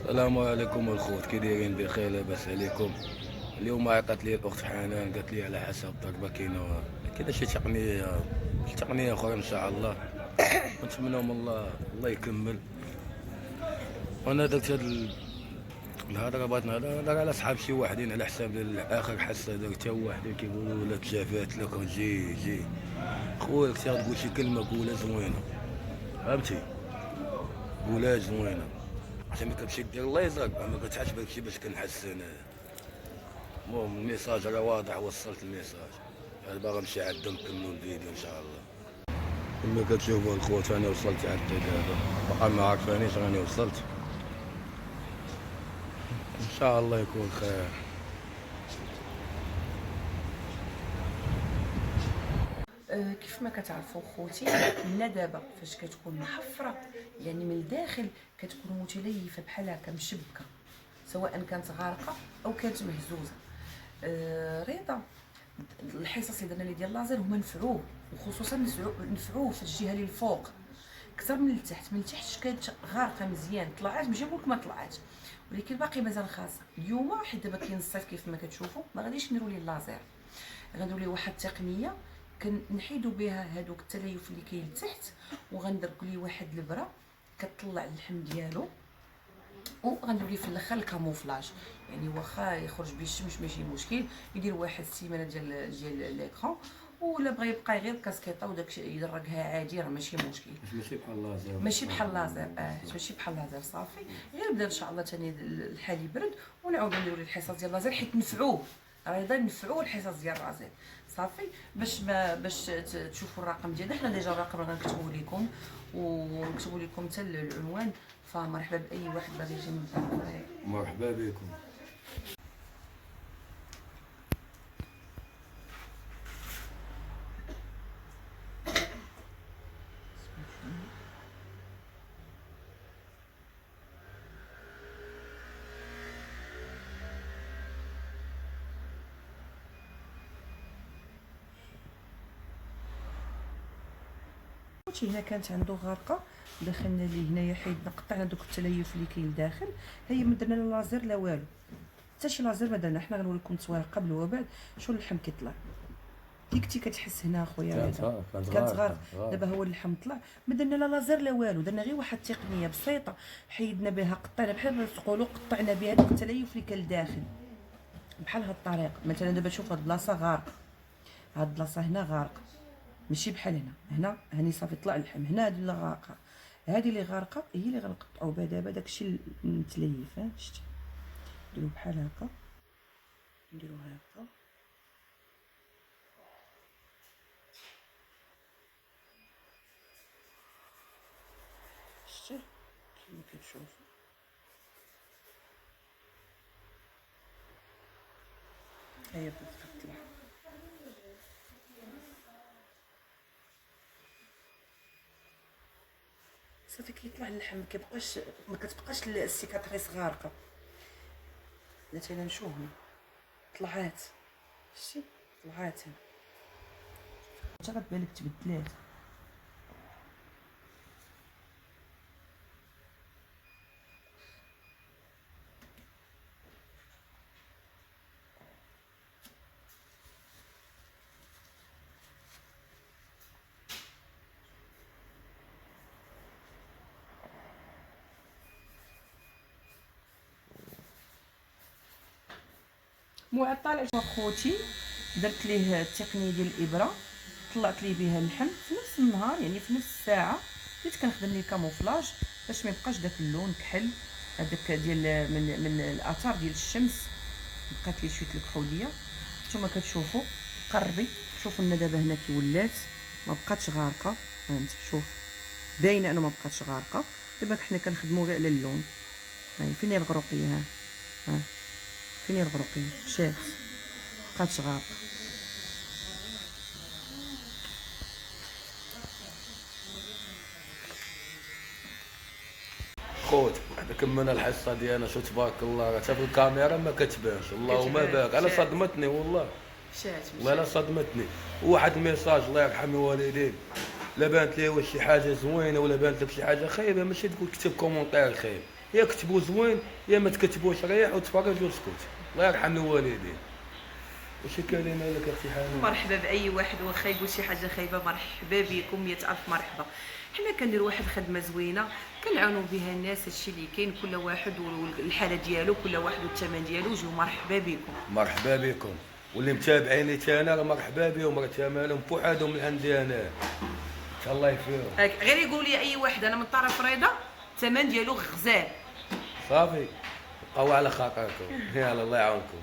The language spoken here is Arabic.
السلام عليكم الخوت، كي دايرين؟ بخير، لاباس عليكم؟ اليوم عيطت لي الاخت حنان، قالت لي على حسب الضربه كاينه شي تقنيه اخرى ان شاء الله. نتمنوا من الله يكمل. وانا درت الهضره، بغيت نهضر على صحاب شي واحدين على حساب اخر حصه درتها، وحدين كيقولوا لا تجافات لك جي خويا، كنت تقول شي كلمه قولها زوينه، فهمتي؟ قولها زوينه عشان ما كنمشي دير الله يزرق، ما كتعجبك شي باش كنحسن. المهم الميساج راه واضح، وصلت الميساج. انا باغي نمشي عندهم نكملوا الفيديو ان شاء الله. كما كتشوفوا الخوت انا وصلت عندي دابا، باقا ما عارفانيش راني وصلت. ان شاء الله يكون خير. كيف ما كتعرفوا خوتي، حنا دابا فاش كتكون محفره يعني من الداخل كتكون متليفه بحال هكا مشبكه، سواء كانت غارقه او كانت مهزوزه. رضا الحصص اللي درنا اللي ديال اللازر هما نفعوه، وخصوصا نفعوه في الجهه اللي الفوق اكثر من التحت. من التحت كانت غارقه مزيان، طلعات ماشي نقولك ما طلعات، ولكن باقي مازال خاصه. اليوم حيت دابا كاين الصيف كيف ما كتشوفوا، ما غاديش نديروا ليه اللازر، غنديروا ليه واحد التقنيه كنحيدوا بها هذوك التليف اللي كاين لتحت، وغندركوا ليه واحد البره كتطلع اللحم ديالو، وغنديروا ليه في الاخر الكاموفلاج. يعني واخا يخرج به الشمس ماشي مشكل، يدير واحد السيمانه ديال ليكرون، ولا بغى يبقى غير كاسكيطه وداك يدركها عادي، راه ماشي مشكل. ماشي بحال اللازر، ماشي بحال اللازر، ماشي بحال اللازر. صافي غير بدا ان شاء الله ثاني الحال يبرد ونعاودو نديرو الحصص ديال اللازر، حيت نفعوه ايضا، نفعوا الحصص ديال اللازر. صافي باش تشوفوا الرقم ديالنا، حنا ديجا الرقم غنكتبوه لكم ونكتبوا لكم حتى العنوان، فمرحبا باي واحد باغي يجي من الدار. مرحبا بكم. هنا كانت عنده غارقه، دخلنا ليه هنايا، حيدنا قطعنا دوك التليف اللي كاين لداخل. هي ما درنا لا لازر لا والو، حتى شي لازر ما درنا. حنا غنوري لكم التصوير قبل وبعد شو اللحم كيطلع. كي كنتي كتحس هنا اخويا كانت غارق، دابا هو اللحم طلع. ما درنا لا لازر لا والو، درنا غير واحد التقنيه بسيطه حيدنا بها، قطعنا بحال ما تقولوا قطعنا بها دوك التليف اللي كان لداخل بحال هاد الطريقه. مثلا دابا شوف هاد البلاصه غارقه، هاد البلاصه هنا غارقه، ماشي بحال هنا هاني صافي طلع اللحم. هنا هادي اللي غارقه، هادي اللي غارقه هي اللي غنقطعوا بها دابا داكشي المتليف. شتي نديرو بحال هكا، نديرو هكا، شتي كيما كتشوفوا. هيا بدات كطلع، صافي كيطلع اللحم، ما كتبقاش السيكاتريس غارقه. مثلا شوف هنا طلعات، شتي طلعات هنا، حتى غتبان لك تبدلات. معطل اخوتي درت ليه التقنيه ديال الابره، طلعت ليه بها اللحم في نفس النهار، يعني في نفس الساعه. بديت كنخدم ليه كاموفلاج باش ما يبقاش داك اللون كحل هذاك ديال من الاثار ديال الشمس، بقات ليه شويه الكحوليه. نتوما كتشوفوا، قربي شوفوا لنا دابا هنا كي ولات ما بقاتش غارقه، فهمت؟ شوف باينه انه ما بقاتش غارقه. دابا حنا كنخدموا غير على اللون. هاي فين هي الغروقيه؟ ها فين هي الغروقيه؟ مشات بقاتش غارقه. خوت حنا كملنا الحصه ديالنا، شو تبارك الله، راه في الكاميرا ما كتبانش، اللهم بارك. انا صدمتني والله، والله لا صدمتني. وواحد الميساج الله يرحم الوالدين، لا بانت لي واش شي حاجه زوينه ولا بانت لك شي حاجه خايبه، ماشي تقول كتب كومونتير خايب. يا كتبوا زوين يا ما تكتبوش، ريح وتفرج واسكت. الله يرحم الوالدين. واش كلمه لك اختي حنان؟ مرحبا باي واحد واخا يقول شي حاجه خايبه، مرحبا بكم 100 الف مرحبا. حنا كنديروا واحد الخدمه زوينه كنعاونوا بها الناس، هادشي اللي كاين، كل واحد والحاله ديالو، كل واحد والثمن ديالو. جيو مرحبا بكم. مرحبا بكم، واللي متابعيني تانا راه مرحبا بهم، راه تمالهم بوحدهم من عندي انا. الله يفيهم. هاك غير يقول لي اي واحد انا من طرف رضا، الثمن ديالو غزال. صافي بقاو على خاطركم. يلا الله يعاونكم.